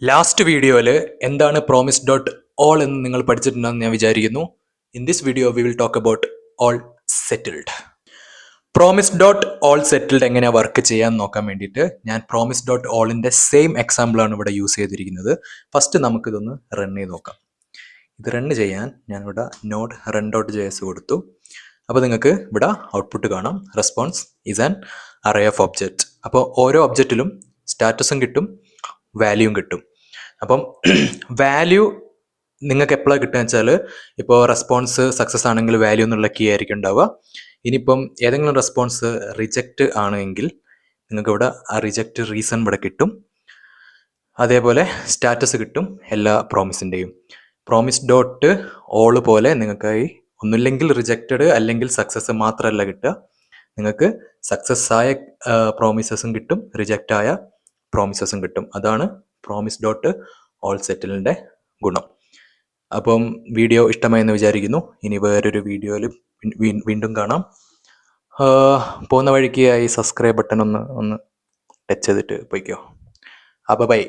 Last വീഡിയോയിൽ എന്താണ് promise dot all എന്ന് നിങ്ങൾ പഠിച്ചിട്ടുണ്ടെന്ന് ഞാൻ വിചാരിക്കുന്നു. In this video we will talk about all settled. Promise dot all settled എങ്ങനെയാണ് വർക്ക് ചെയ്യാൻ നോക്കാൻ വേണ്ടിയിട്ട് ഞാൻ പ്രോമിസ് ഡോട്ട് ഓളിൻ്റെ സെയിം എക്സാമ്പിളാണ് ഇവിടെ യൂസ് ചെയ്തിരിക്കുന്നത്. ഫസ്റ്റ് നമുക്കിതൊന്ന് റൺ ചെയ്ത് നോക്കാം. ഇത് റൺ ചെയ്യാൻ ഞാനിവിടെ node run dot J S കൊടുത്തു. അപ്പോൾ നിങ്ങൾക്ക് ഇവിടെ ഔട്ട്പുട്ട് കാണാം. Response is an array of object. അപ്പോൾ ഓരോ ഒബ്ജക്റ്റിലും സ്റ്റാറ്റസും കിട്ടും, വാല്യൂവും കിട്ടും. അപ്പം വാല്യൂ നിങ്ങൾക്ക് എപ്പോഴാണ് കിട്ടുക വെച്ചാൽ, ഇപ്പോൾ റെസ്പോൺസ് സക്സസ് ആണെങ്കിൽ വാല്യൂ എന്നുള്ള കീ ആയിരിക്കും ഉണ്ടാവുക. ഇനിയിപ്പം ഏതെങ്കിലും റെസ്പോൺസ് റിജക്റ്റ് ആണെങ്കിൽ നിങ്ങൾക്ക് ഇവിടെ ആ റിജക്റ്റ് റീസൺ ഇവിടെ കിട്ടും. അതേപോലെ സ്റ്റാറ്റസ് കിട്ടും എല്ലാ പ്രോമിസിൻ്റെയും. പ്രോമിസ് ഡോട്ട് ഓൾ പോലെ നിങ്ങൾക്ക് ഈ ഒന്നുമില്ലെങ്കിൽ റിജക്റ്റഡ് അല്ലെങ്കിൽ സക്സസ് മാത്രമല്ല കിട്ടുക, നിങ്ങൾക്ക് സക്സസ് ആയ പ്രോമിസസും കിട്ടും, റിജക്റ്റ് ആയ പ്രോമിസസും കിട്ടും. അതാണ് പ്രോമിസ് ഡോട്ട് ഓൾ സെറ്റിലിൻ്റെ ഗുണം. അപ്പം വീഡിയോ ഇഷ്ടമായെന്ന് വിചാരിക്കുന്നു. ഇനി വേറൊരു വീഡിയോയിൽ വീണ്ടും കാണാം. പോകുന്ന വഴിക്ക് ഈ സബ്സ്ക്രൈബ് ബട്ടൺ ഒന്ന് ടച്ച് ചെയ്തിട്ട് പോയിക്കോ. അപ്പോൾ ബൈ.